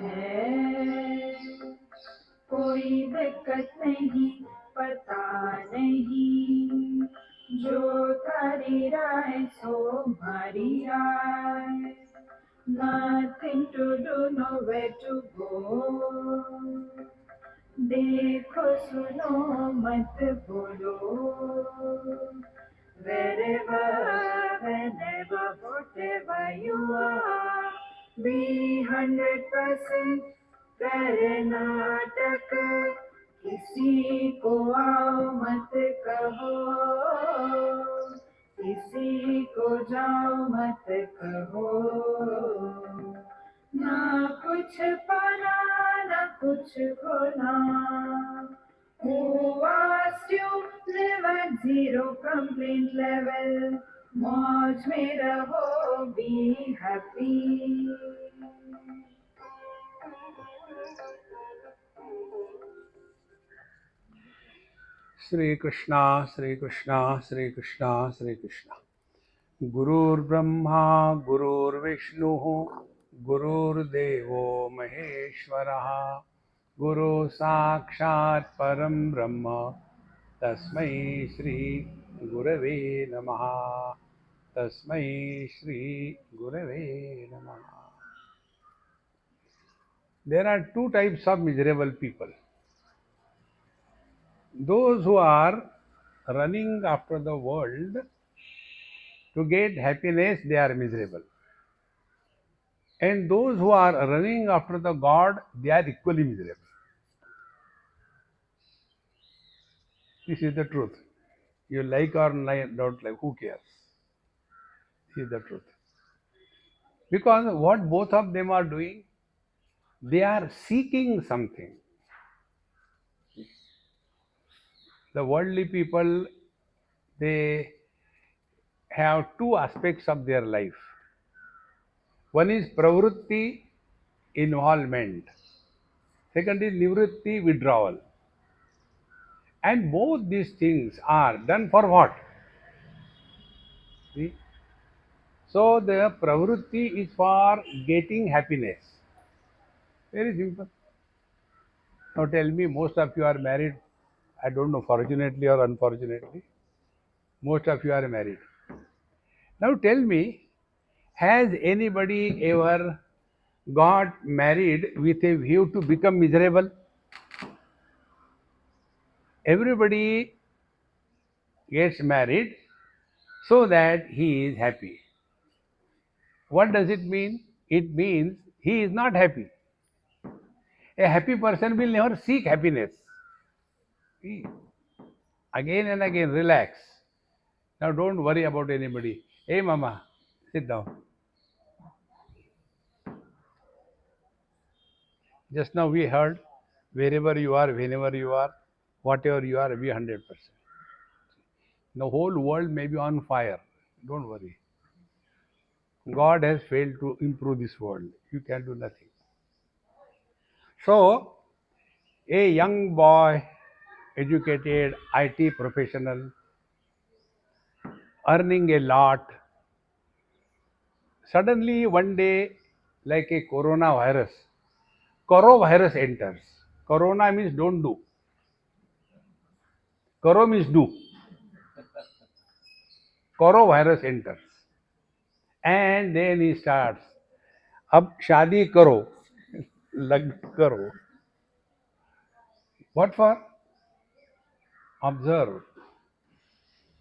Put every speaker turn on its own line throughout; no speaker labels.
है, कोई दिक्कत नहीं, पता नहीं, जो थारी राय सो हमारी राय, nothing to do, nowhere to go, देखो सुनो मत बोलो, wherever, whenever, whatever you are, be 100% Karnataka, किसी को आओ मत कहो, किसी को जाओ मत कहो, ना कुछ पाना ना कुछ खोना, who asked you live at zero complaint level, मौज में रहो, be happy.
Shri Krishna, Shri Krishna, Shri Krishna, Shri Krishna. Gurur Brahma, Gurur Vishnu, Gurur Devo Maheshwaraha, Guru Sakshat Param Brahma, Tasmai Shri Gurave Namaha, Tasmai Shri Gurave Namaha. There are two types of miserable people. Those who are running after the world to get happiness, they are miserable. And those who are running after the God, they are equally miserable. This is the truth. You like or don't like, who cares? This is the truth. Because what both of them are doing, they are seeking something. The worldly people, they have two aspects of their life. One is pravrutti, involvement. Second is nivritti, withdrawal. And both these things are done for what? See? So the pravrutti is for getting happiness. Very simple. Now tell me, most of you are married. I don't know, fortunately or unfortunately. Most of you are married. Now tell me, has anybody ever got married with a view to become miserable? Everybody gets married so that he is happy. What does it mean? It means he is not happy. A happy person will never seek happiness. See? Again and again, relax. Now don't worry about anybody. Hey mama, sit down. Just now we heard, wherever you are, whenever you are, whatever you are, be 100%. The whole world may be on fire. Don't worry. God has failed to improve this world. You can do nothing. So, a young boy, educated IT professional, earning a lot, suddenly one day, like a coronavirus enters. Corona means don't do. Coro means do. Coronavirus enters. And then he starts. अब शादी करो, लग्न करो. What for? Observe.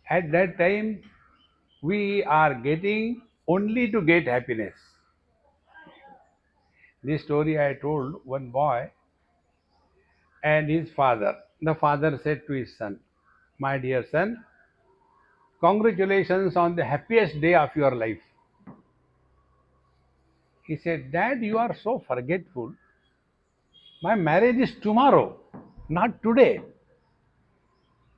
At that time, we are getting only to get happiness. This story I told one boy and his father. The father said to his son, my dear son, congratulations on the happiest day of your life. He said, Dad, you are so forgetful. My marriage is tomorrow, not today.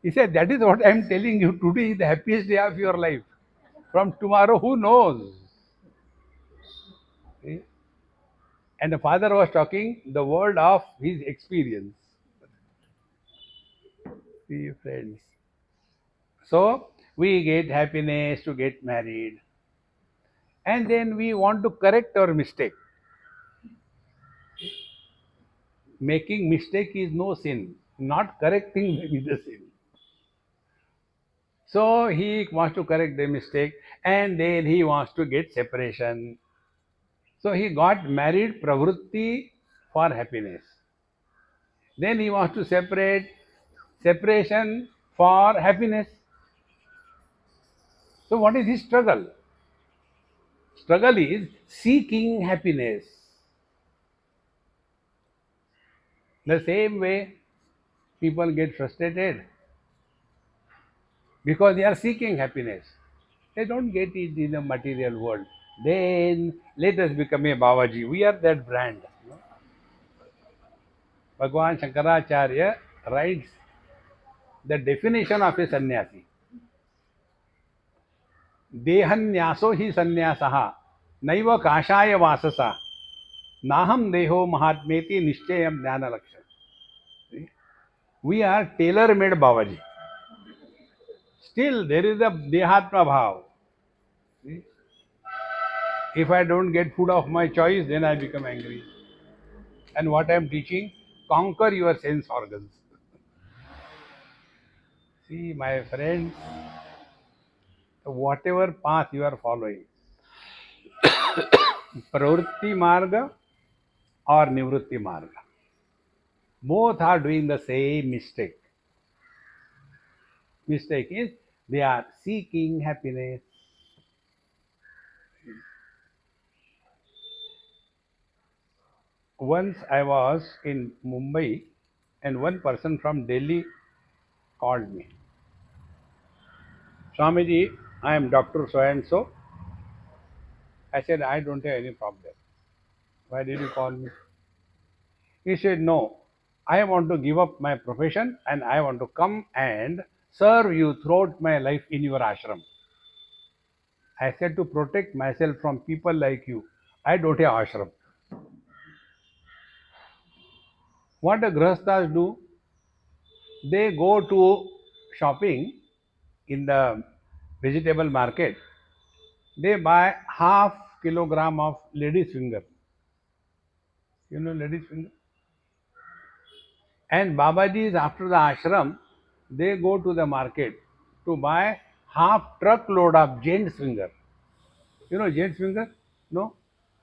He said, that is what I am telling you. Today is the happiest day of your life. From tomorrow, who knows? See? And the father was talking the word of his experience. See, friends. So, we get happiness to get married. And then we want to correct our mistake. Making mistake is no sin. Not correcting may be the sin. So he wants to correct the mistake and then he wants to get separation. So he got married pravrutti for happiness. Then he wants to separate, separation for happiness. So what is his struggle? Struggle is seeking happiness. The same way people get frustrated because they are seeking happiness. They don't get it in the material world. Then let us become a Babaji. We are that brand. Bhagavan Shankaracharya writes the definition of a sannyasi. देहन्यासो ही संन्यासः नैव काषाय वाससा नाहम देहो महात्मेति निश्चयम ज्ञान लक्षण. We are tailor made Babaji. Still there is a dehatma bhav. If I don't get food of my choice, then I become angry. And what I am teaching, conquer your sense organs. See, my friends, whatever path you are following, pravritti marga or nivritti marga, both are doing the same mistake. Mistake is they are seeking happiness. Once I was in Mumbai and one person from Delhi called me. Swamiji, I am Dr. So and so. I said, I don't have any problem. Why did you call me? He said, no, I want to give up my profession and I want to come and serve you throughout my life in your ashram. I said, to protect myself from people like you, I don't have ashram. What the grahasthas do, they go to shopping in the vegetable market. They buy half kilogram of lady's finger. You know lady's finger? And Babajis after the ashram, they go to the market to buy half truckload of giant's finger. You know giant's finger? No?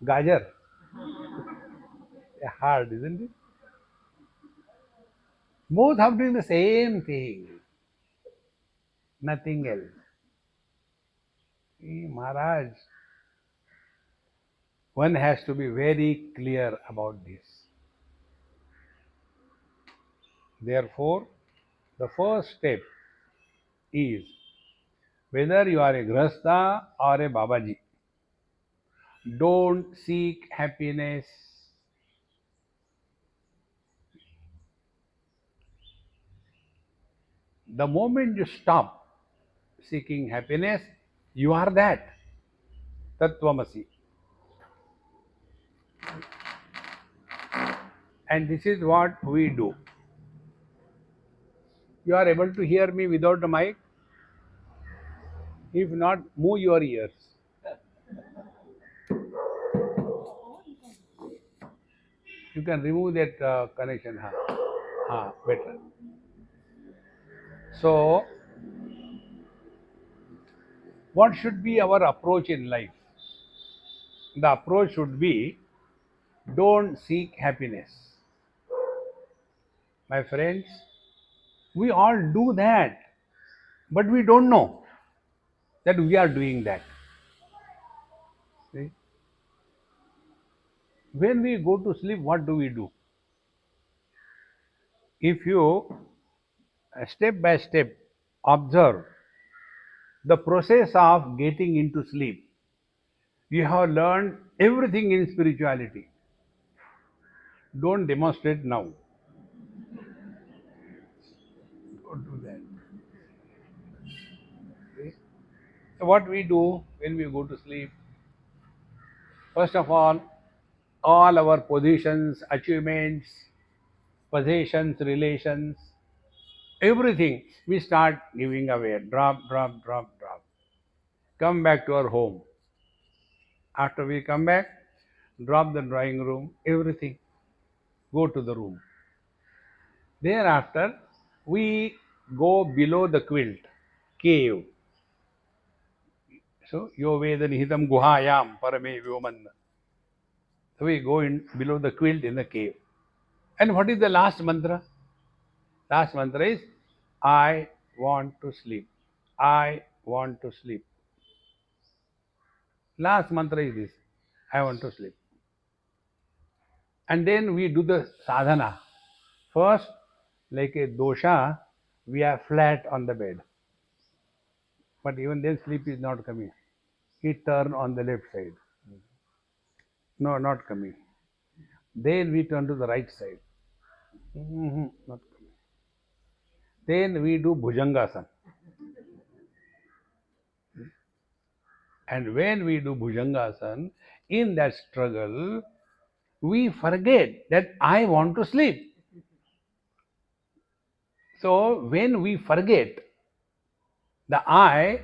Gajar. Hard, isn't it? Both are doing the same thing. Nothing else. See, Maharaj, one has to be very clear about this. Therefore, the first step is whether you are a grahastha or a Babaji, don't seek happiness. The moment you stop seeking happiness, you are that. Tattvamasi. And this is what we do. You are able to hear me without the mic? If not, move your ears. You can remove that connection. Better. So, what should be our approach in life? The approach should be don't seek happiness. My friends, we all do that, but we don't know that we are doing that. See? When we go to sleep, what do we do? If you step by step observe the process of getting into sleep, you have learned everything in spirituality. Don't demonstrate now. Don't do that. See? So what we do when we go to sleep, first of all our positions, achievements, possessions, relations, everything we start giving away. Drop, drop, drop, drop. Come back to our home. After we come back, drop the drawing room, everything. Go to the room. Thereafter, we go below the quilt, cave. So, yo veda nihitam guhayam parame vyoman. So, we go in below the quilt in the cave. And what is the last mantra? Last mantra is, I want to sleep. I want to sleep. Last mantra is this, I want to sleep. And then we do the sadhana. First, like a dosha, we are flat on the bed. But even then sleep is not coming. He turn on the left side. No, not coming. Then we turn to the right side. Not coming. Then we do bhujangasana. And when we do bhujangasana, in that struggle, we forget that I want to sleep. So when we forget the I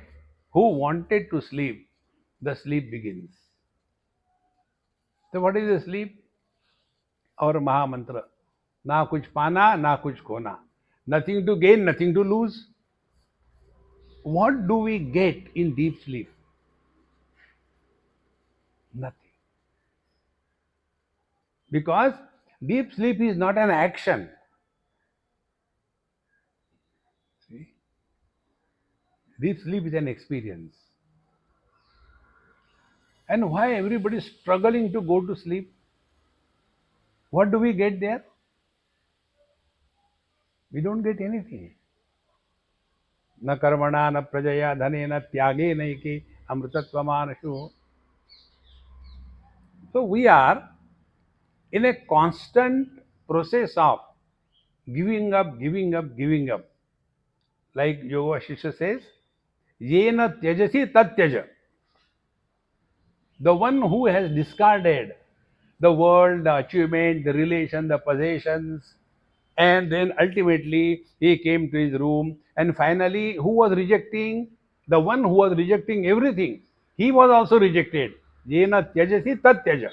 who wanted to sleep, the sleep begins. So what is the sleep? Our Maha Mantra. Na kuch pana, na kuch khona. Nothing to gain, nothing to lose. What do we get in deep sleep? Nothing. Because deep sleep is not an action. See? Deep sleep is an experience. And why everybody is struggling to go to sleep? What do we get there? We don't get anything. न कर्मणा न प्रजया धनेन त्यागे नैके अमृतत्वमानशु. So we are in a constant process of giving up, giving up, giving up. Like Yoga Shisha says, Yena tyajasi tat tyaja. The one who has discarded the world, the achievement, the relation, the possessions, and then ultimately he came to his room. And finally, who was rejecting? The one who was rejecting everything. He was also rejected. Yena tyajasi tat tyaja.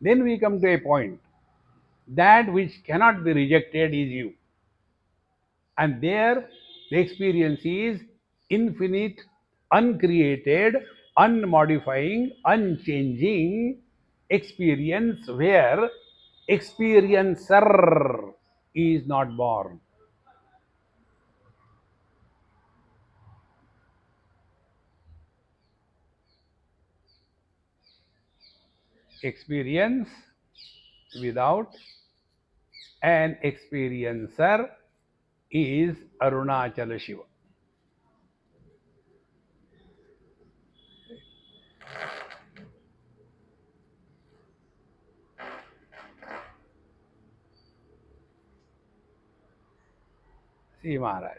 Then we come to a point. That which cannot be rejected is you. And there the experience is infinite, uncreated, unmodifying, unchanging experience where experiencer is not born. Experience without an experiencer is Arunachala Shiva. See Maharaj.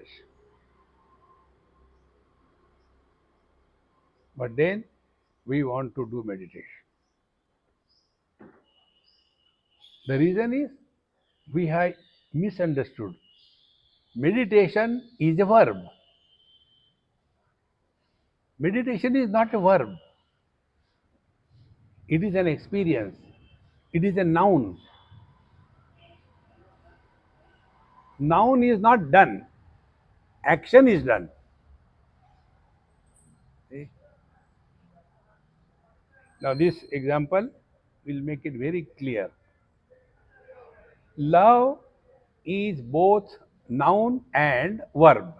But then we want to do meditation. The reason is we have misunderstood. Meditation is a verb. Meditation is not a verb. It is an experience. It is a noun. Noun is not done. Action is done. See? Now this example will make it very clear. Love is both noun and verb.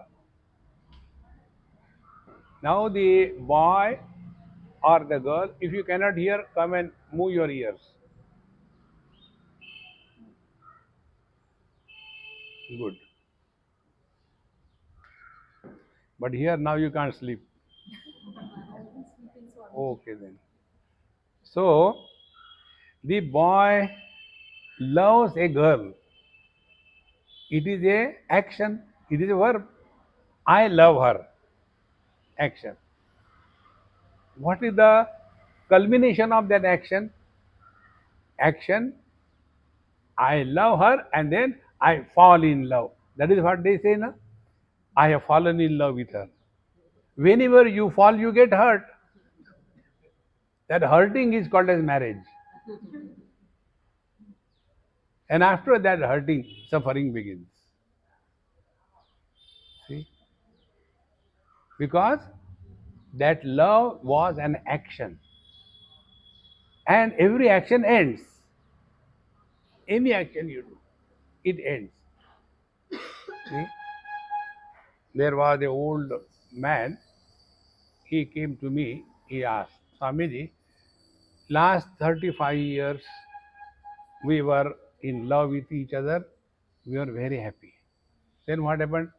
Now the boy or the girl, if you cannot hear, come and move your ears. Good. But here now you can't sleep. Okay then. So the boy loves a girl. It is a action. It is a verb. I love her. Action. What is the culmination of that action? Action. I love her and then I fall in love. That is what they say, na? I have fallen in love with her. Whenever you fall, you get hurt. That hurting is called as marriage. And after that, hurting, suffering begins. See? Because that love was an action. And every action ends. Any action you do, it ends. See? There was a old man, he came to me, he asked, Swamiji, last 35 years we were in love with each other, we were very happy. Then what happened?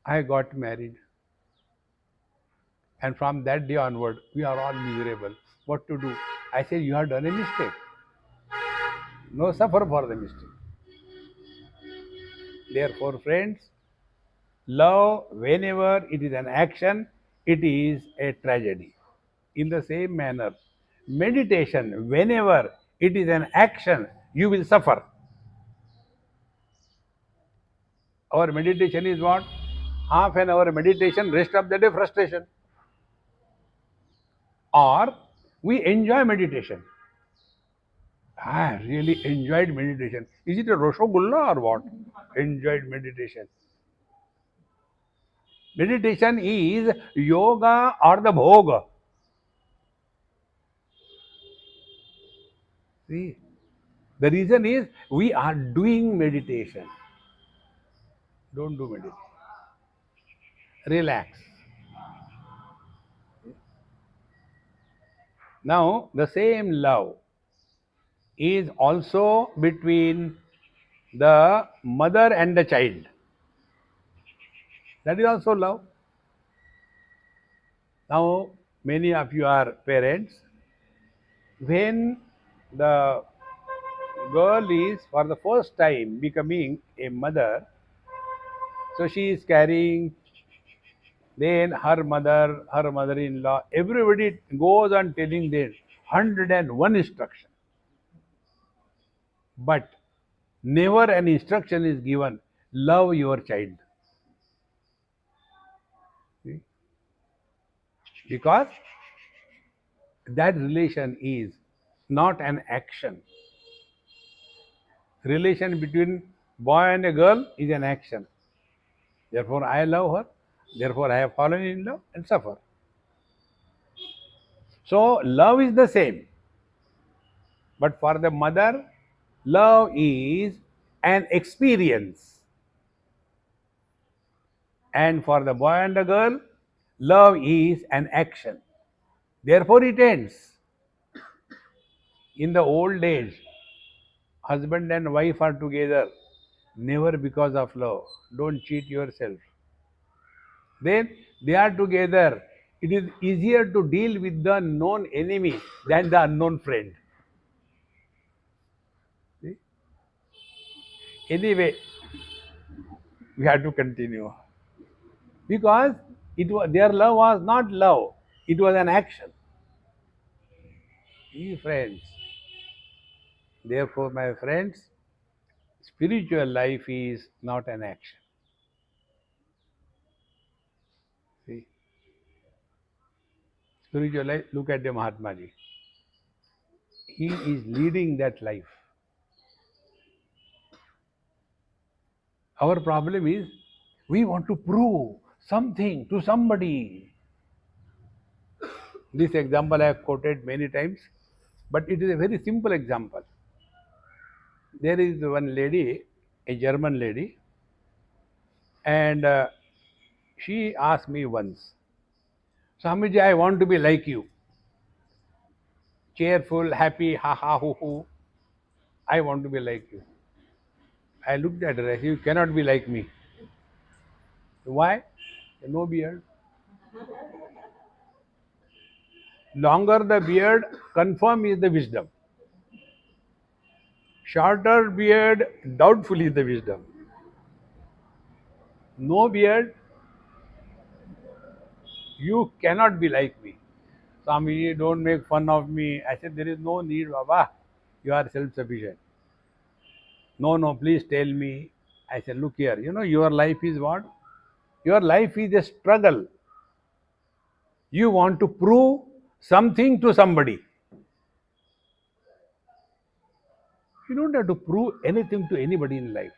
I got married. And from that day onward, we are all miserable. What to do? I said, you have done a mistake. No, suffer for the mistake. Therefore, friends, love, whenever it is an action, it is a tragedy. In the same manner, meditation, whenever it is an action, you will suffer. Our meditation is what? Half an hour meditation, rest of the day frustration. Or we enjoy meditation. I really enjoyed meditation. Is it a Roshogulla or what? Enjoyed meditation. Meditation is yoga or the bhoga. See, the reason is we are doing meditation. Don't do meditation. Relax. Now, the same love is also between the mother and the child. That is also love. Now, many of you are parents. When the girl is for the first time becoming a mother, so she is carrying, then her mother, her mother-in-law, everybody goes on telling them 101 instruction. But never an instruction is given, love your child. See? Because that relation is not an action. Relation between boy and a girl is an action. Therefore, I love her. Therefore, I have fallen in love and suffer. So, love is the same. But for the mother, love is an experience. And for the boy and the girl, love is an action. Therefore, it ends. In the old age, husband and wife are together, never because of love. Don't cheat yourself. Then they are together. It is easier to deal with the known enemy than the unknown friend. See? Anyway, we have to continue. Because their love was not love, it was an action. See, friends. Therefore, my friends, spiritual life is not an action. See, spiritual life, look at the Mahatma Ji. He is leading that life. Our problem is we want to prove something to somebody. This example I have quoted many times, but it is a very simple example. There is one lady, a German lady, and she asked me once, Swamiji, I want to be like you. Cheerful, happy, ha ha, hoo hoo. I want to be like you. I looked at her, I said, you cannot be like me. Why? No beard. Longer the beard, confirm is the wisdom. Shorter beard, doubtful is the wisdom. No beard, you cannot be like me. Swami, don't make fun of me. I said, there is no need, Baba. You are self-sufficient. No, no, please tell me. I said, look here, your life is what? Your life is a struggle. You want to prove something to somebody. You don't have to prove anything to anybody in life.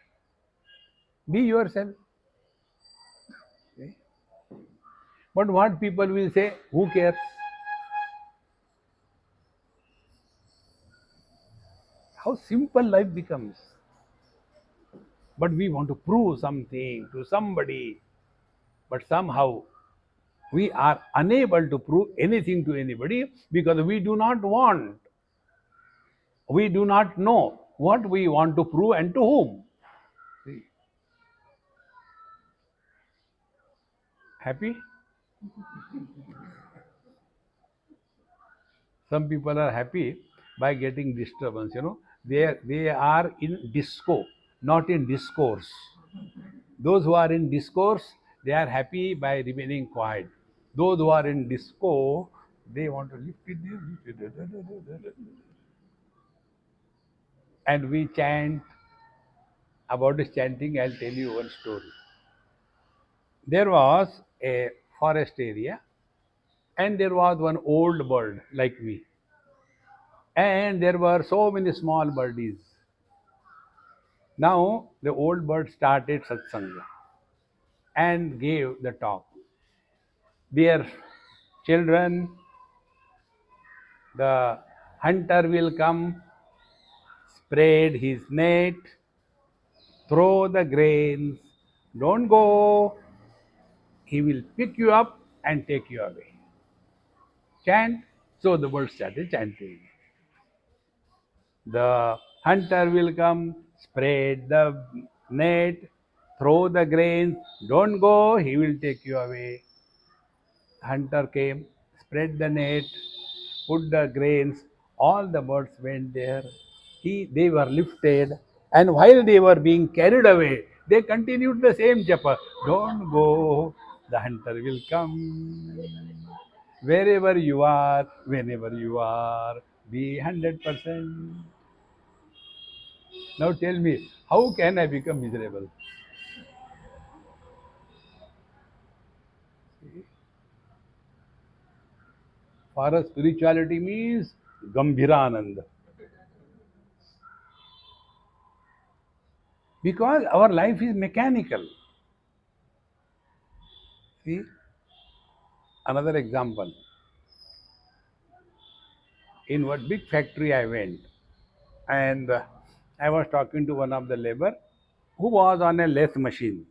Be yourself. But what people will say, who cares? How simple life becomes. But we want to prove something to somebody. But somehow we are unable to prove anything to anybody because we do not want, we do not know what we want to prove and to whom. See, happy? Some people are happy by getting disturbance, they are in disco, not in discourse. Those who are in discourse, they are happy by remaining quiet. Those who are in disco, they want to lift it. And we chant. About this chanting, I'll tell you one story. There was a forest area, and there was one old bird like me, and there were so many small birdies. Now the old bird started satsang and gave the talk. Dear children, the hunter will come, spread his net, throw the grains, don't go, he will pick you up and take you away. Chant. So the bird started chanting. The hunter will come, spread the net, throw the grains, don't go, he will take you away. Hunter came, spread the net, put the grains, all the birds went there. They were lifted, and while they were being carried away, they continued the same japa. Don't go, the hunter will come. Wherever you are, whenever you are, be 100%. Now tell me, how can I become miserable? For us, spirituality means Gambhiranand. Because our life is mechanical. See, another example. In what big factory I went, and I was talking to one of the labor who was on a lathe machine,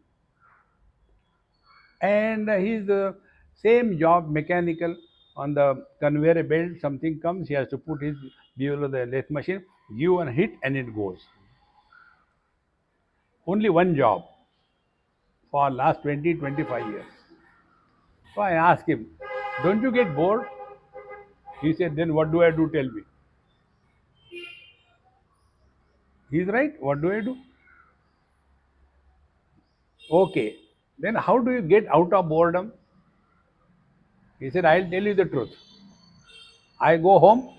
and his same job, mechanical, on the conveyor belt, something comes, he has to put his below the lathe machine, give one hit, and it goes. Only one job for last 20-25 years. So I asked him, don't you get bored? He said, then what do I do? Tell me. He's right. What do I do? Okay. Then how do you get out of boredom? He said, I'll tell you the truth. I go home,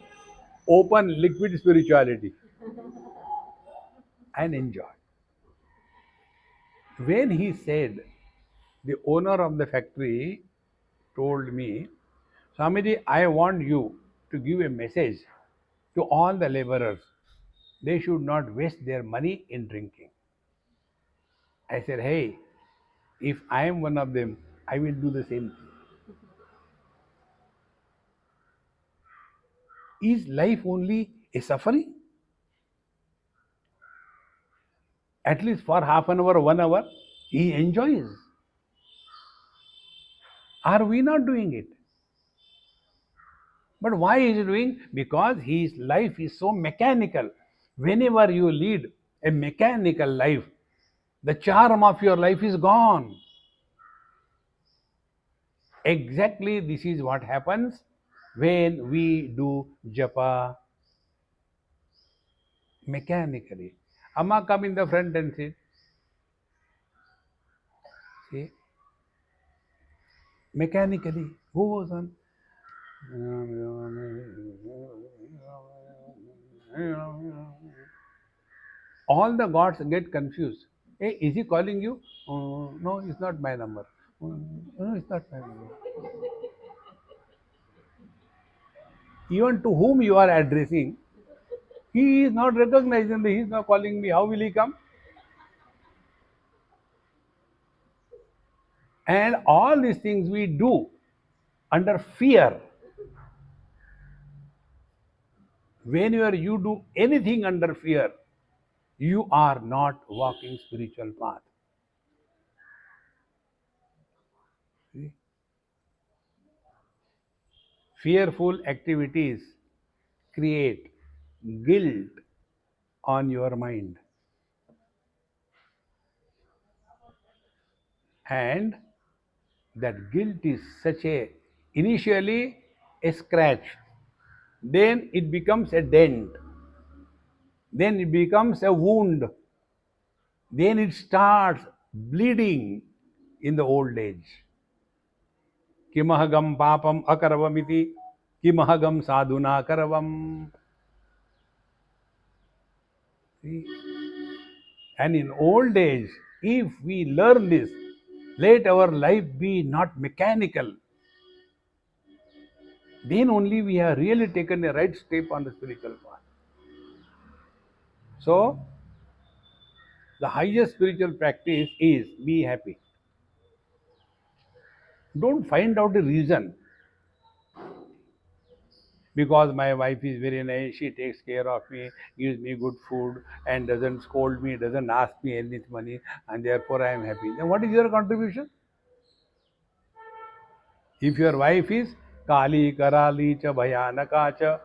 open liquid spirituality, and enjoy. When he said, the owner of the factory told me, Swamiji, I want you to give a message to all the laborers. They should not waste their money in drinking. I said, hey, if I am one of them, I will do the same thing. Is life only a suffering? At least for half an hour, 1 hour, he enjoys. Are we not doing it? But why is he doing? Because his life is so mechanical. Whenever you lead a mechanical life, the charm of your life is gone. Exactly this is what happens when we do japa mechanically. Amma, come in the front and sit. See, mechanically, who was on? All the gods get confused. Hey, is he calling you? No, it's not my number. No, it's not my number. Even to whom you are addressing, He is not recognizing that he is not calling me. How will he come? And all these things we do under fear. Whenever you do anything under fear, you are not walking spiritual path. See? Fearful activities create guilt on your mind, and that guilt is such a initially a scratch, then it becomes a dent, then it becomes a wound, then it starts bleeding in the old age. Kimahagam papam akaravamiti, kimahagam sadhuna karavam. See? And in old age, if we learn this, let our life be not mechanical, then only we have really taken a right step on the spiritual path. So, the highest spiritual practice is be happy. Don't find out a reason. Because my wife is very nice, she takes care of me, gives me good food, and doesn't scold me, doesn't ask me any money, and therefore I am happy. Then what is your contribution? If your wife is Kali, Karali, Cha, Bhayanaka, Cha,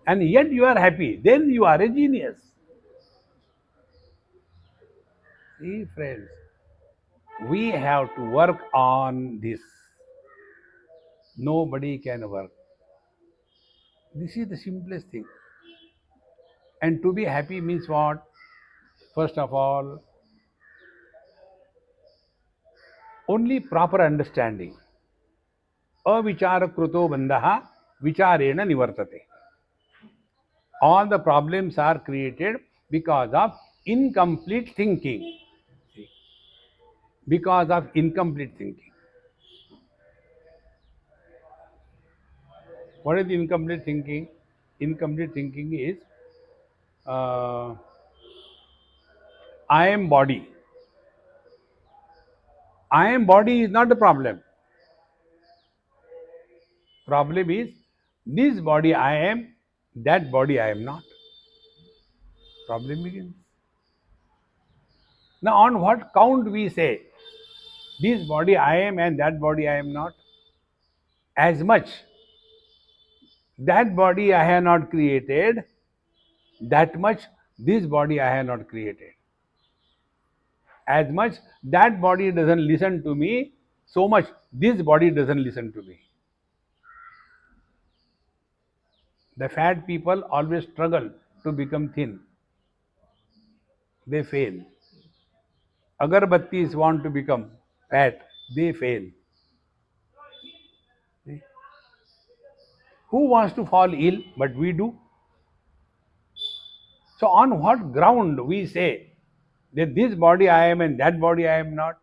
and yet you are happy, then you are a genius. See, friends, we have to work on this. Nobody can work. This is the simplest thing. And to be happy means what? First of all, only proper understanding. Avichara kruto bandha vicharena nivartate. All the problems are created because of incomplete thinking. Because of incomplete thinking. What is incomplete thinking? Incomplete thinking is uh, I am body. I am body is not the problem. Problem is this body I am, that body I am not. Problem begins. Now, on what count we say this body I am and that body I am not? As much that body I have not created, that much this body I have not created. As much that body doesn't listen to me, so much this body doesn't listen to me. The fat people always struggle to become thin. They fail. Agarbattis want to become fat. They fail. See? Who wants to fall ill? But we do. So, on what ground we say that this body I am and that body I am not?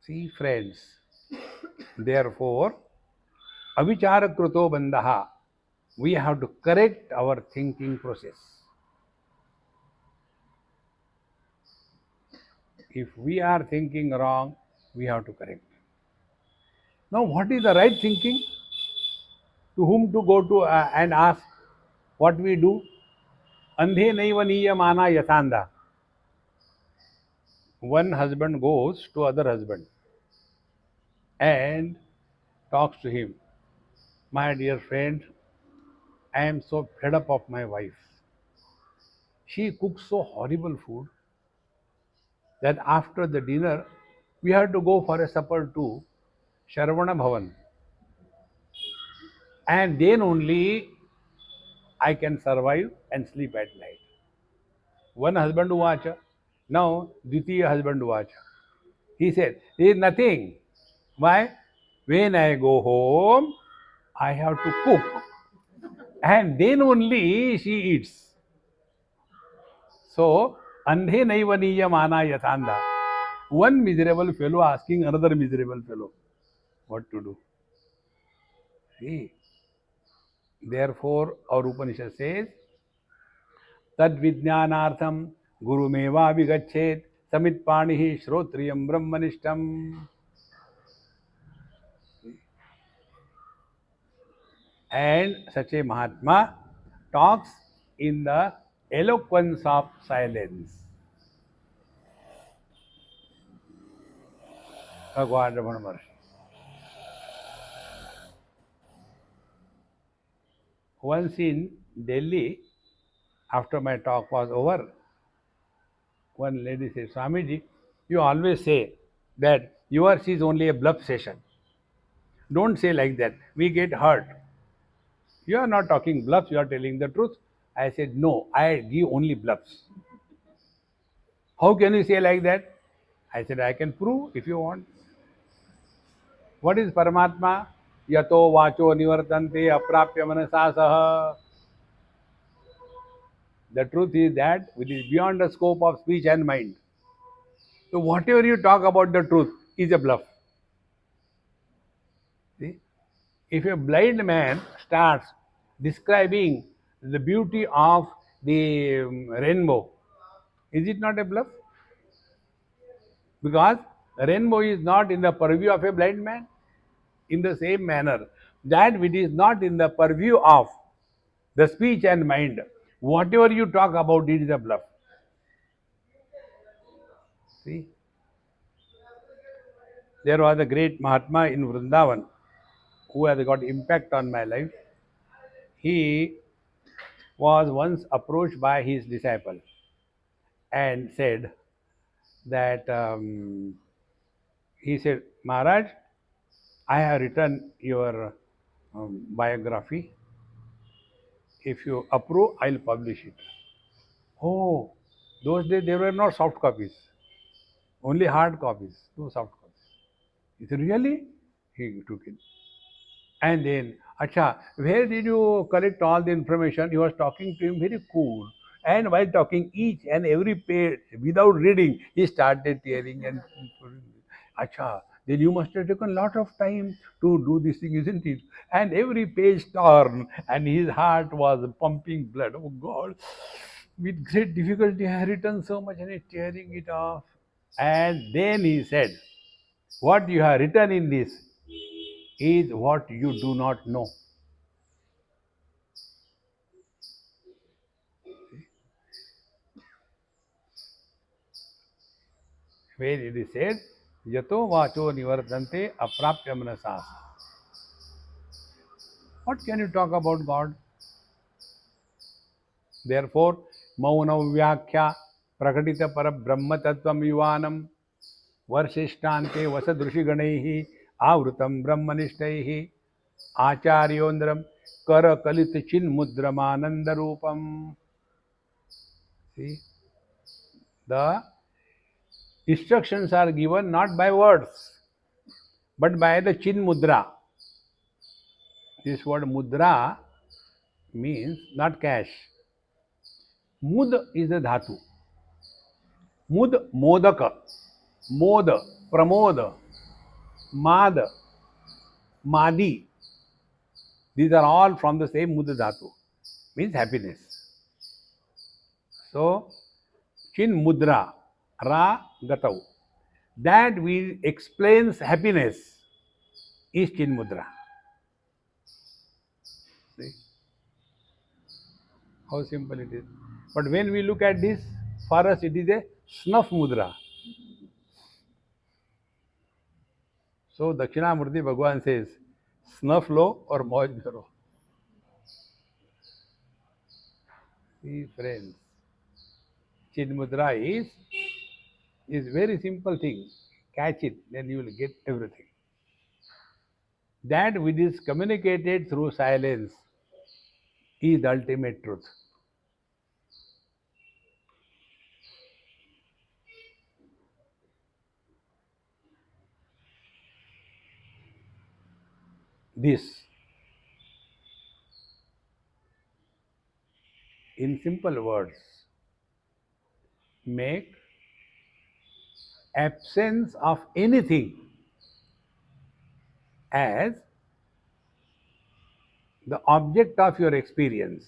See, friends, therefore, avichara kruto bandha, we have to correct our thinking process. If we are thinking wrong, we have to correct. Now, what is the right thinking? To whom to go to and ask what we do? Andhe naiva niyamana yatanda. One husband goes to other husband and talks to him. My dear friend, I am so fed up of my wife. She cooks so horrible food that after the dinner, we have to go for a supper to Sharavana Bhavan. And then only I can survive and sleep at night. One husband uvacha. Now, Dvitiya husband uvacha. He said, there is nothing. Why? When I go home, I have to cook. And then only she eats. So, andhe naivaniya mana yatanda. One miserable fellow asking another miserable fellow what to do. See? Therefore, our Upanishad says, Tad Vijnanartham Gurumeva Vigachet Samit Panihi Shrotriyam Brahmanishtam. And such a Mahatma talks in the eloquence of silence. Bhagwan Ramana Maharshi. Once in Delhi, after my talk was over, one lady said, Swamiji, you always say that yours is only a bluff session. Don't say like that. We get hurt. You are not talking bluffs, you are telling the truth. I said, no, I give only bluffs. How can you say like that? I said, I can prove if you want. What is Paramatma? Yato vacho nivartante aprapya manasa saha. The truth is that it is beyond the scope of speech and mind. So whatever you talk about the truth is a bluff. See? If a blind man starts describing the beauty of the rainbow, is it not a bluff? Because rainbow is not in the purview of a blind man. In the same manner, that which is not in the purview of the speech and mind, whatever you talk about, it is a bluff. See, there was a great Mahatma in Vrindavan who has got impact on my life. He was once approached by his disciple and said that he said, Maharaj, I have written your biography. If you approve, I'll publish it. Oh, those days there were no soft copies, only hard copies, no soft copies. He said, really? He took it. And then, Acha, where did you collect all the information? He was talking to him very cool. And while talking each and every page without reading, he started tearing and Acha, then you must have taken a lot of time to do this thing, isn't it? And every page torn, and his heart was pumping blood. Oh God, with great difficulty I have written so much and he's tearing it off. And then he said, what you have written in this is what you do not know. Where it is said, Yato vacho nivardante aprapya manasas. What can you talk about God? Therefore, mauna vyakhya prakatita para brahma tattvam yuvanam varshishthante vasadrushi ganaihi avrutam brahmanishthaihi acharyondram kara kalit chin mudramananda rupam. See, the instructions are given not by words, but by the chin mudra. This word mudra means not cash. Mud is a dhatu. Mud, modaka, mod, pramod, mad, madi. These are all from the same mud dhatu. Means happiness. So, chin mudra, ra gatau. That will explains happiness is chin mudra. See how simple it is. But when we look at this, for us it is a snuff mudra. So Dakshinamurti Bhagwan says, snuff lo or moj karo. See friends, Chin Mudra is very simple thing. Catch it, then you will get everything. That which is communicated through silence is the ultimate truth. This, in simple words, make absence of anything as the object of your experience.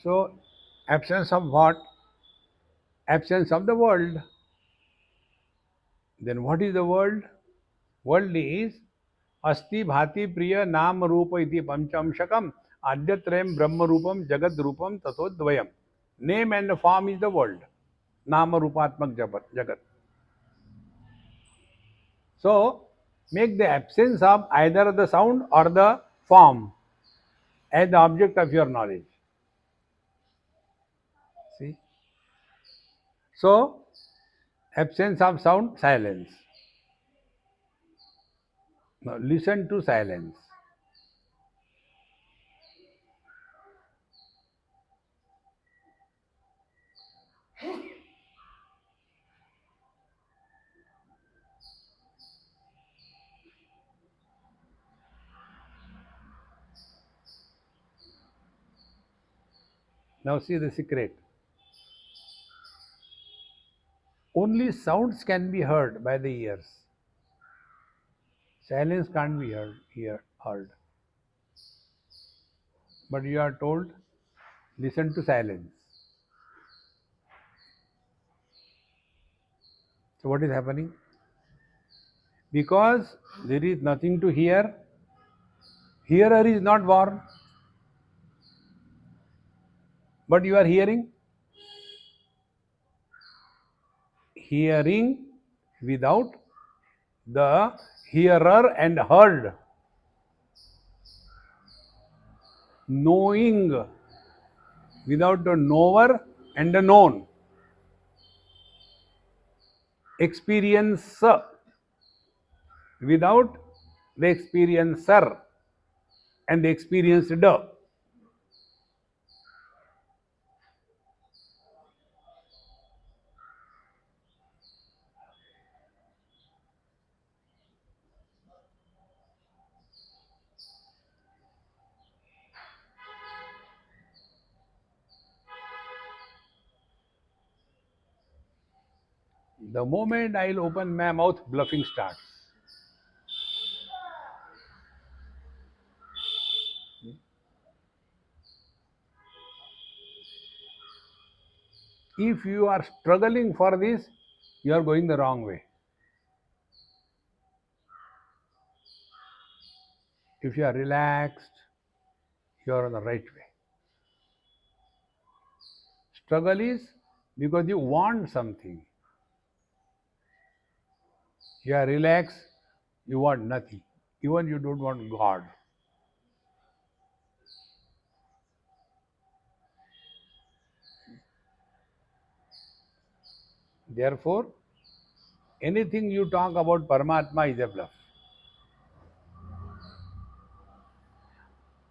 So, absence of what? Absence of the world. Then what is the world? World is अस्ति भाति प्रिय नाम रूप इति पंचमशकम आद्यत्रयम ब्रह्म रूपम जगत रूपम तथोद्वयम. Name and form is the world. Nama rupatmak jagat. So make the absence of either the sound or the form as the object of your knowledge. See? So absence of sound, silence. Now listen to silence. Now see the secret. Only sounds can be heard by the ears. Silence can't be heard. But you are told, listen to silence. So what is happening? Because there is nothing to hear, hearer is not born. But you are hearing. Hearing without the hearer and heard. Knowing without the knower and the known. Experience without the experiencer and the experienced. The moment I'll open my mouth, bluffing starts. If you are struggling for this, you are going the wrong way. If you are relaxed, you are on the right way. Struggle is because you want something. You are relaxed, you want nothing. Even you don't want God. Therefore, anything you talk about Paramatma is a bluff.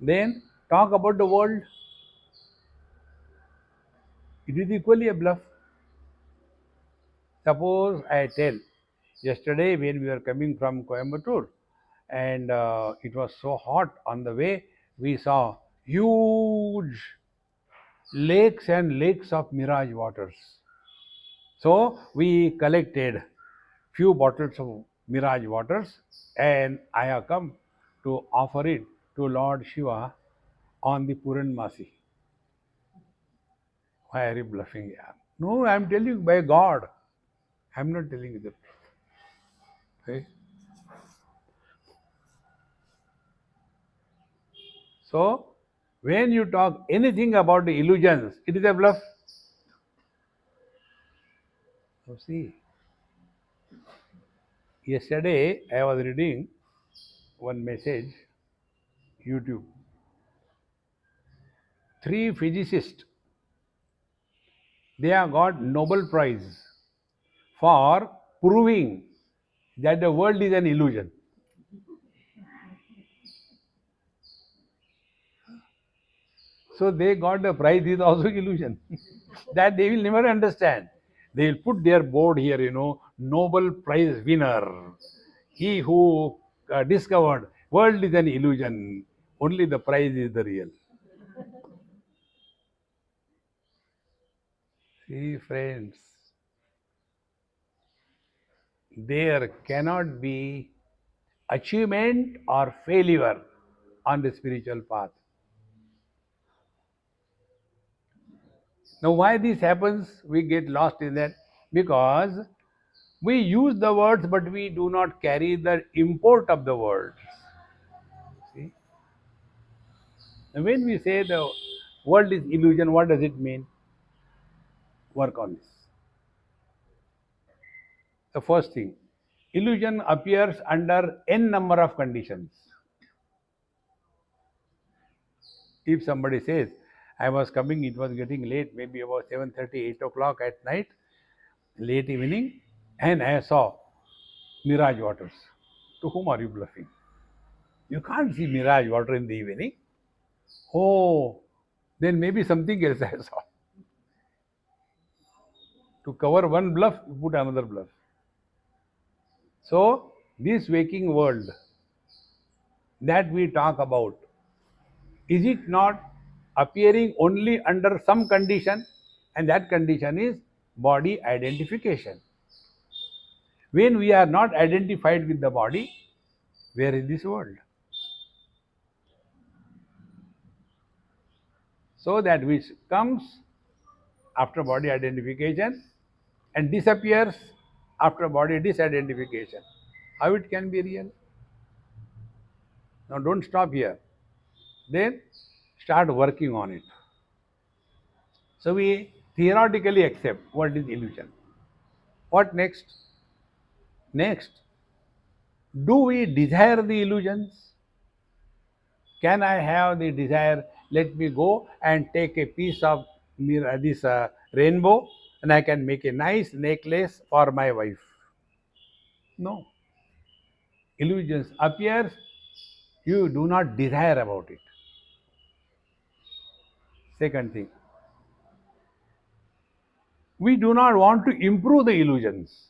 Then talk about the world. It is equally a bluff. Suppose I tell, yesterday when we were coming from Coimbatore and it was so hot on the way, we saw huge lakes and lakes of mirage waters. So we collected few bottles of mirage waters and I have come to offer it to Lord Shiva on the Puranmasi. Why are you bluffing? Yeah. No, I am telling you by God. I am not telling you the truth. Okay? So, when you talk anything about the illusions, it is a bluff. So, see, yesterday I was reading one message, YouTube. 3 physicists, they have got Nobel Prize for proving that the world is an illusion. So they got the prize is also illusion. That they will never understand. They will put their board here, Nobel Prize winner. He who discovered world is an illusion. Only the prize is the real. See, friends, there cannot be achievement or failure on the spiritual path. Now, why this happens? We get lost in that because we use the words, but we do not carry the import of the words. See, and when we say the world is illusion, what does it mean? Work on this. The first thing, illusion appears under n number of conditions. If somebody says, I was coming, it was getting late, maybe about 7:30, 8 o'clock at night, late evening, and I saw mirage waters. To whom are you bluffing? You can't see mirage water in the evening. Oh, then maybe something else I saw. To cover one bluff, you put another bluff. So, this waking world that we talk about, is it not appearing only under some condition? And that condition is body identification. When we are not identified with the body, where is this world? So that which comes after body identification and disappears after body disidentification. How it can be real? Now don't stop here. Then start working on it. So we theoretically accept what is illusion. What next? Next, do we desire the illusions? Can I have the desire? Let me go and take a piece of this rainbow and I can make a nice necklace for my wife. No. Illusions appears, you do not desire about it. Second thing, we do not want to improve the illusions.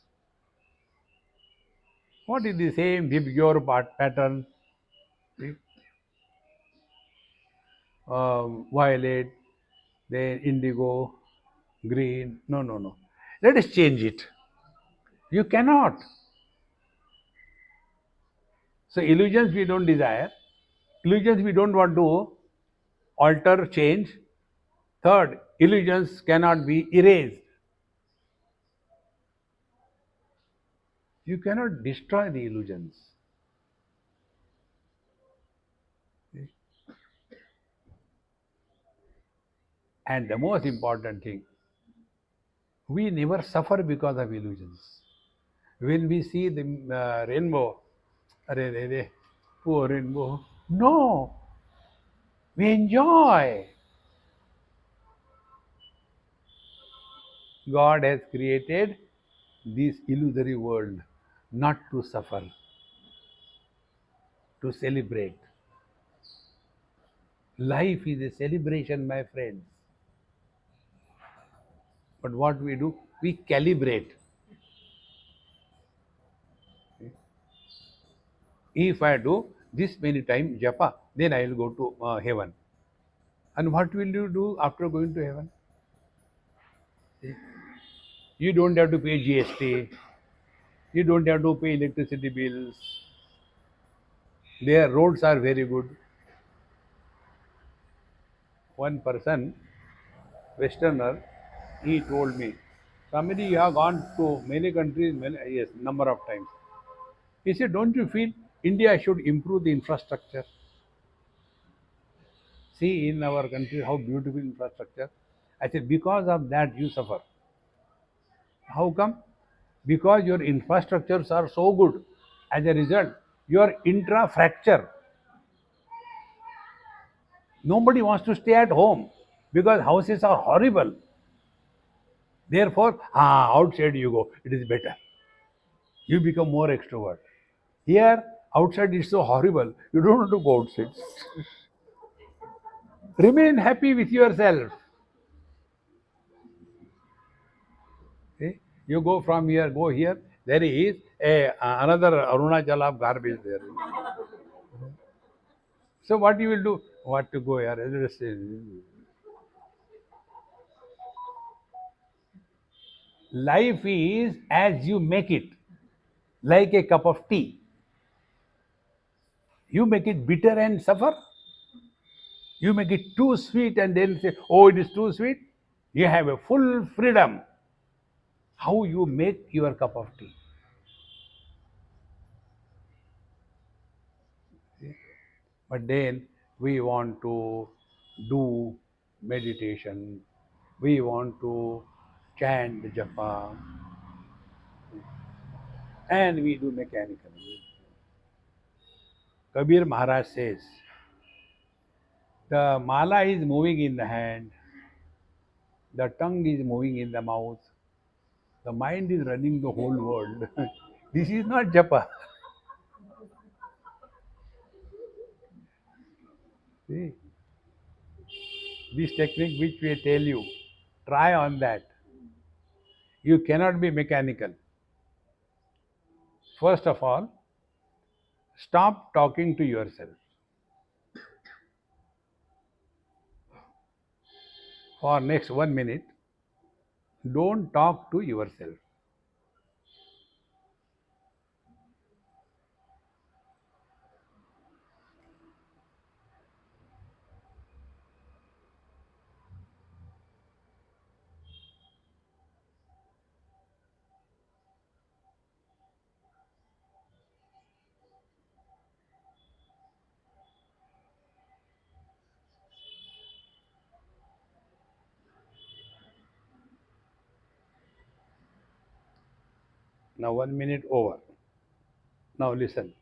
What is the same Vibgyor pattern? Violet, then indigo, green. No, no, no. Let us change it. You cannot. So illusions we don't desire. Illusions we don't want to alter, change. Third, illusions cannot be erased. You cannot destroy the illusions. And the most important thing, we never suffer because of illusions. When we see the rainbow, arre, arre, arre, poor rainbow, no, we enjoy. God has created this illusory world not to suffer, to celebrate. Life is a celebration, my friends. But what we do, we calibrate. If I do this many times japa, then I will go to heaven. And what will you do after going to heaven? You don't have to pay GST. You don't have to pay electricity bills. Their roads are very good. One person, Westerner, he told me, Swamiji, you have gone to many countries, many, yes, number of times. He said, don't you feel India should improve the infrastructure? See in our country how beautiful infrastructure. I said, because of that you suffer. How come? Because your infrastructures are so good. As a result, your intra-fracture. Nobody wants to stay at home because houses are horrible. Therefore, outside you go, it is better. You become more extrovert. Here, outside is so horrible, you don't want to go outside. Remain happy with yourself. See? You go from here, go here, there is another Arunachal of garbage there. So what you will do? What to go here? Life is as you make it, like a cup of tea. You make it bitter and suffer. You make it too sweet and then say, oh, it is too sweet. You have a full freedom how you make your cup of tea. But then we want to do meditation, we want to chant japa, and we do mechanically. Kabir Maharaj says, the mala is moving in the hand, the tongue is moving in the mouth, the mind is running the whole world. This is not japa. See, this technique which we tell you, try on that. You cannot be mechanical. First of all, stop talking to yourself. For next 1 minute, don't talk to yourself. Now 1 minute over. Now listen.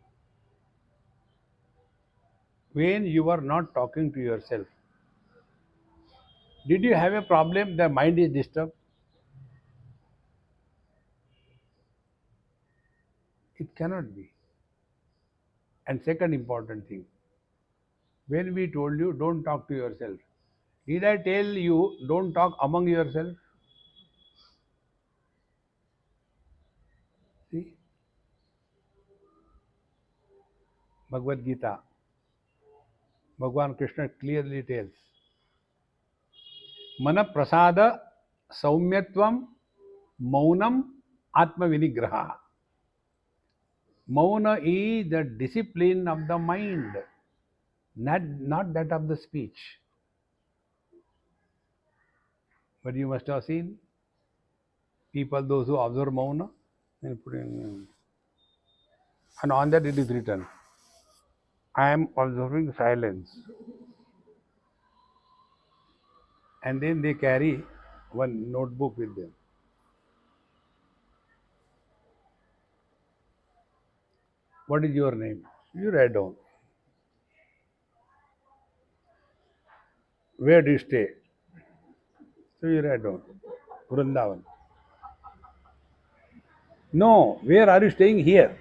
When you are not talking to yourself, did you have a problem? The mind is disturbed. It cannot be. And second important thing, when we told you don't talk to yourself, did I tell you don't talk among yourself? See, Bhagavad Gita, Bhagwan Krishna clearly tells, Mana prasada saumyatvam maunam atma vinigraha. Mauna is the discipline of the mind, not that of the speech. But you must have seen people, those who observe Mauna, and put in, and on that it is written, I am observing silence. And then they carry one notebook with them. What is your name? You write down. Where do you stay? So you write down. Vrindavan. No, where are you staying? Here.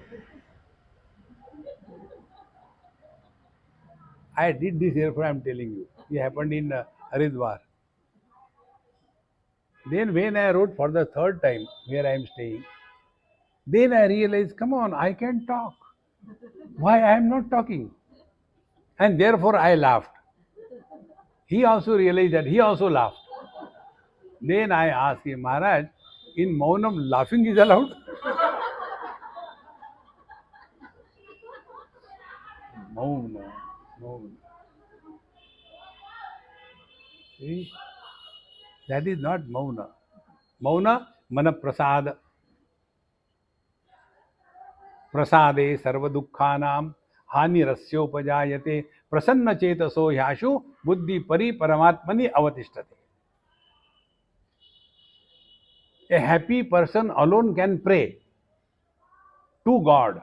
I did this, therefore I am telling you. It happened in Haridwar. Then when I wrote for the third time where I am staying, then I realized, come on, I can talk. Why I am not talking? And therefore I laughed. He also realized that, he also laughed. Then I asked him, Maharaj, in Maunam laughing is allowed? Mauna, Mauna. See, that is not Mauna. Mauna, mana prasad. Prasade sarva dukkhanam hani rasyopajayate prasanna chetaso yashu buddhi pari paramatmani avatishtate. A happy person alone can pray to God.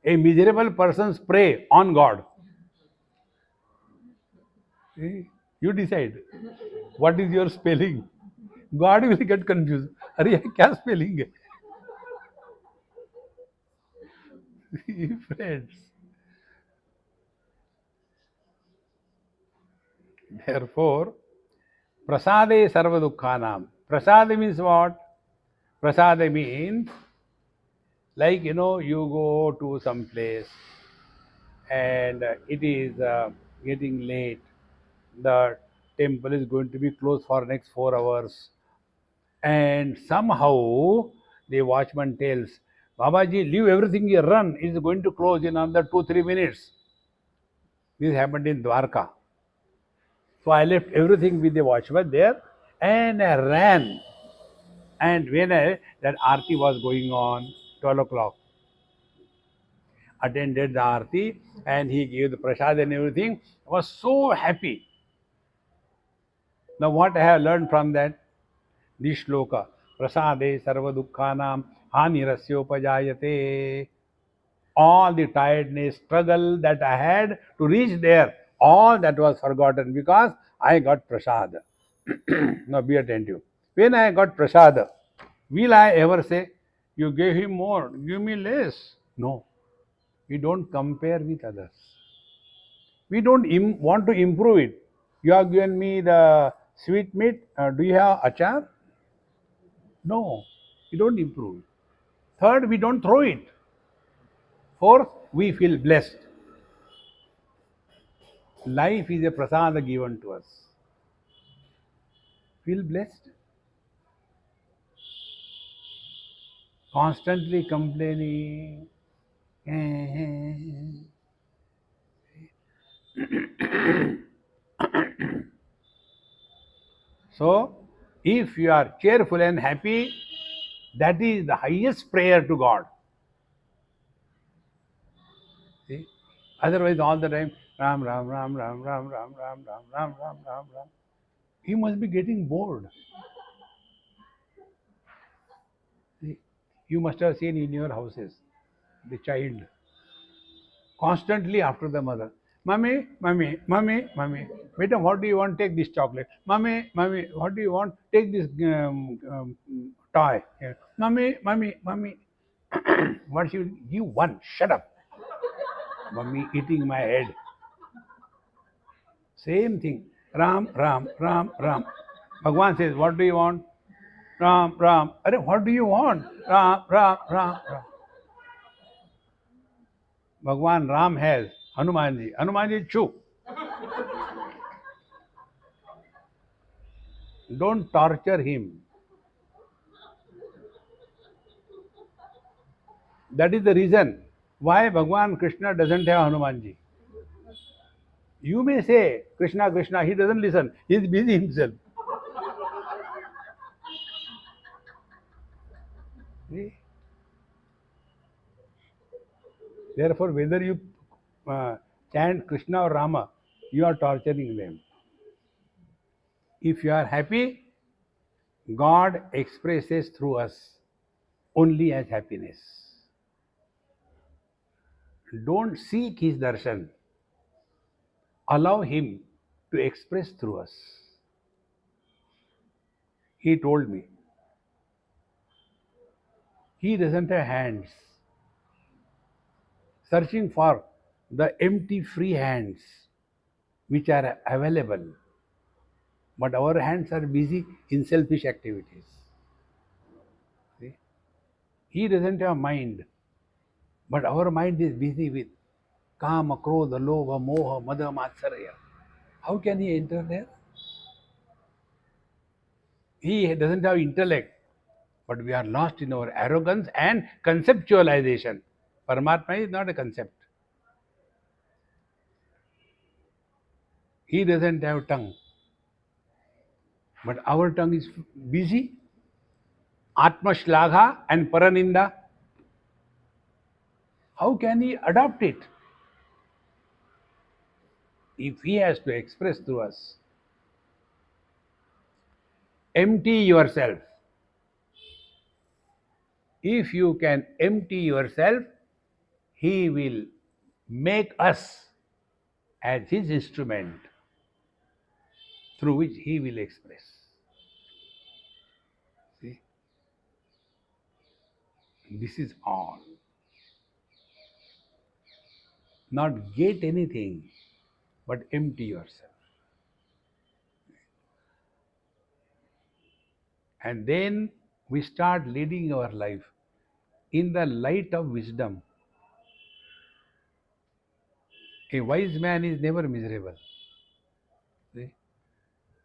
A miserable person's pray on God. See? You decide what is your spelling. God will get confused. अरे ये क्या spelling है? Friends. Therefore, prasade sarva dukkhanam. Prasade means what? Prasade means, like, you go to some place and it is getting late. The temple is going to be closed for next 4 hours, And somehow the watchman tells, Babaji, leave everything here, run. It is going to close in another 2-3 minutes. This happened in Dwarka. So I left everything with the watchman there and I ran. And when that Aarti was going on, 12 o'clock, attended the Aarti and he gave the prasad and everything. I was so happy. Now what I have learned from that? This shloka. Prasade sarva dukkhanam hanirasyopajayate. All the tiredness, struggle that I had to reach there, all that was forgotten because I got prasad. Now be attentive. When I got prasad, will I ever say, you gave him more, give me less? No. We don't compare with others. We don't want to improve it. You have given me the sweet meat. Do you have achar? No. We don't improve it. Third, we don't throw it. Fourth, we feel blessed. Life is a prasada given to us. Feel blessed. Constantly complaining. So, if you are cheerful and happy, that is the highest prayer to God. See? Otherwise, all the time, Ram, Ram, Ram, Ram, Ram, Ram, Ram, Ram, Ram, Ram, Ram, Ram. You must be getting bored. See? You must have seen in your houses the child constantly after the mother. Mummy, mummy, mummy, mummy. Beta, what do you want? Take this chocolate. Mummy, mummy, what do you want? Take this toy. Yeah. Mummy, mummy, mummy. What should you want? Shut up. Mummy eating my head. Same thing. Ram, Ram, Ram, Ram. Bhagwan says, what do you want? Ram, Ram. Arre, what do you want? Ram, Ram, Ram, Ram. Bhagwan Ram has Hanumanji. Hanumanji, choo. Don't torture him. That is the reason why Bhagwan Krishna doesn't have Hanumanji. You may say, Krishna, Krishna, he doesn't listen. He is busy himself. See? Therefore, whether you chant Krishna or Rama, you are torturing them. If you are happy, God expresses through us only as happiness. Don't seek his darshan. Allow him to express through us. He told me, he doesn't have hands. Searching for the empty free hands which are available. But our hands are busy in selfish activities. See? He doesn't have mind. But our mind is busy with kama, krodha, lobha, moha, mada, matsarya. How can he enter there? He doesn't have intellect. But we are lost in our arrogance and conceptualization. Paramatma is not a concept. He doesn't have tongue. But our tongue is busy. Atma Shlagha and Paraninda. How can he adopt it? If he has to express through us, empty yourself. If you can empty yourself, he will make us as his instrument through which he will express. See? This is all. Not get anything, but empty yourself. And then we start leading our life in the light of wisdom. A wise man is never miserable. See?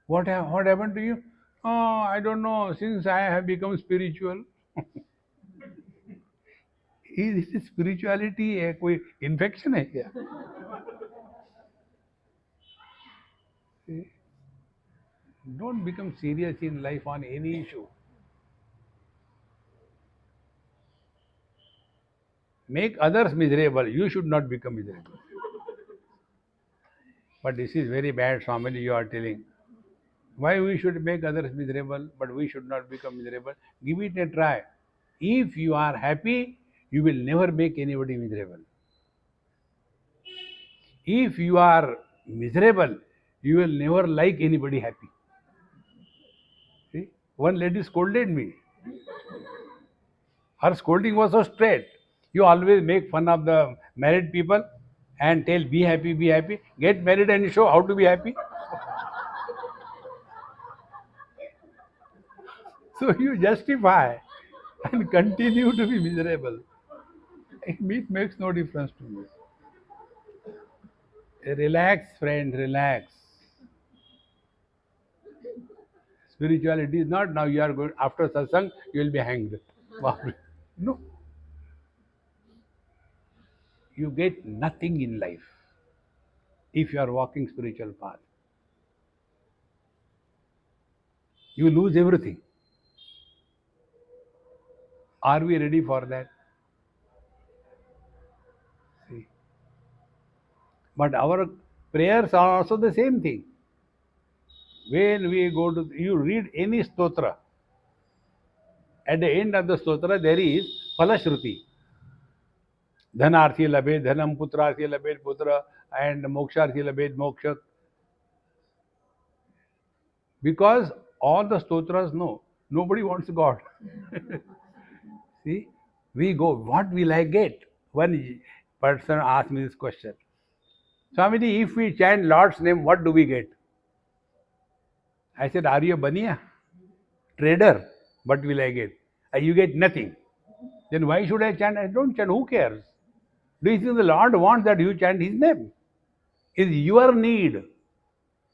What happened to you? Oh, I don't know. Since I have become spiritual, is spirituality है कोई infection है क्या? Don't become serious in life on any issue. Make others miserable. You should not become miserable. But this is very bad, Swami, you are telling. Why we should make others miserable, but we should not become miserable? Give it a try. If you are happy, you will never make anybody miserable. If you are miserable, you will never like anybody happy. See? One lady scolded me. Her scolding was so straight. You always make fun of the married people and tell, be happy, be happy. Get married and show how to be happy. So you justify and continue to be miserable. It makes no difference to me. Relax, friend, relax. Spirituality is not now you are going after satsang, you will be hanged. Wow. No, you get nothing in life if you are walking spiritual path. You lose everything. Are we ready for that? See. But our prayers are also the same thing. When we go to you read any stotra, at the end of the stotra there is Falashruti. Dhanarthi labhed dhanam, putrarthi labhed putra, and moksharthi labhed moksha. Because all the stotras know nobody wants God. See, we go, what will I get? One person asked me this question. Swamiji, if we chant Lord's name, what do we get? I said, are you a baniya? Trader? What will I get? You get nothing. Then why should I chant? I don't chant. Who cares? Do you think the Lord wants that you chant His name? It's your need,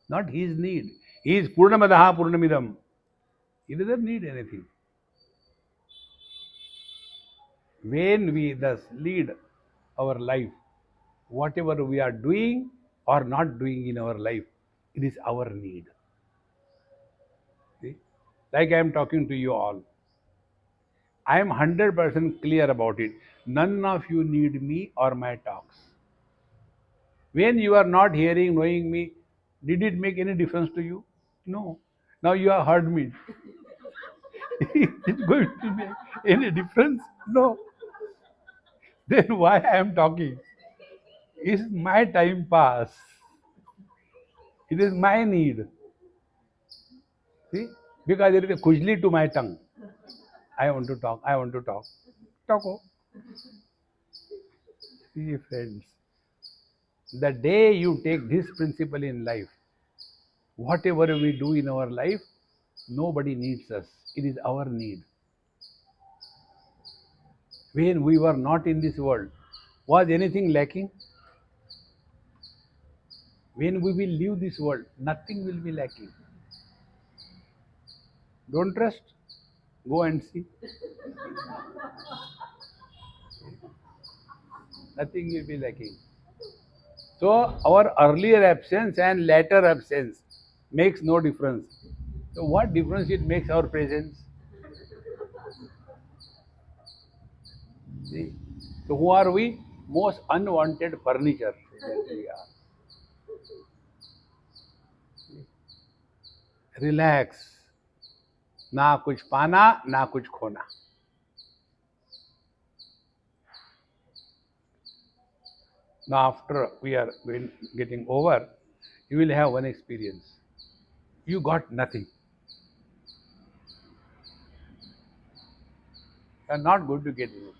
not His need. He is Purnamadaha Purnamidam. He doesn't need anything. When we thus lead our life, whatever we are doing or not doing in our life, it is our need. See? Like I am talking to you all. I am 100% clear about it. None of you need me or my talks. When you are not hearing, knowing me, did it make any difference to you? No. Now you have heard me. It's going to make any difference? No. Then why I am talking? Is my time pass? It is my need. See? Because there is a khujli to my tongue. I want to talk. I want to talk. Talk. Oh. See, friends. The day you take this principle in life, whatever we do in our life, nobody needs us. It is our need. When we were not in this world, was anything lacking? When we will leave this world, nothing will be lacking. Don't trust? Go and see. Nothing will be lacking. So our earlier absence and later absence makes no difference. So what difference it makes our presence? See? So who are we? Most unwanted furniture. We are. Relax. ना कुछ पाना ना कुछ खोना. Now after we are getting over, you will have one experience. You got nothing. You are not going to get anything.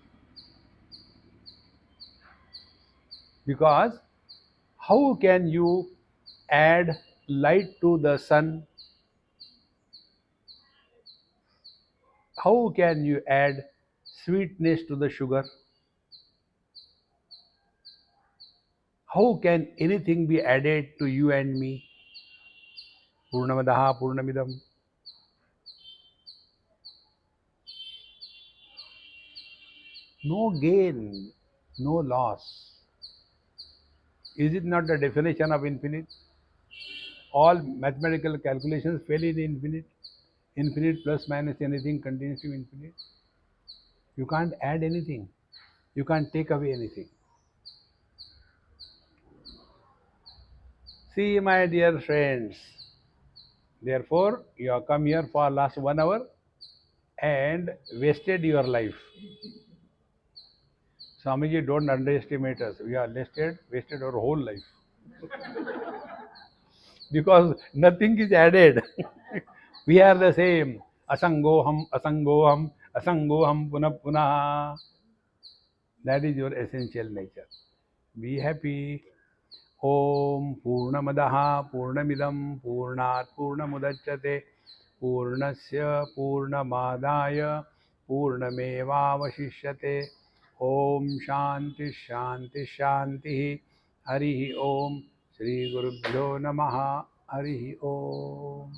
Because how can you add light to the sun? How can you add sweetness to the sugar? How can anything be added to you and me? Purnamadaha Purnamidam. No gain, no loss. Is it not the definition of infinite? All mathematical calculations fail in infinite. Infinite plus minus anything continues to infinite. You can't add anything. You can't take away anything. See, my dear friends, therefore, you have come here for last 1 hour and wasted your life. Swamiji, don't underestimate us. We are wasted our whole life because nothing is added. We are the same. Asangoham, asangoham, asangoham, punah punah. That is your essential nature. Be happy. Om Purnamadaha Purnamidam Purnat Purnamudachyate Purnasya Purnamadaya Purnamevavashishyate. Om Shanti Shanti Shanti. Harihi Om. Shri Gurubhyo Namaha. Harihi Om.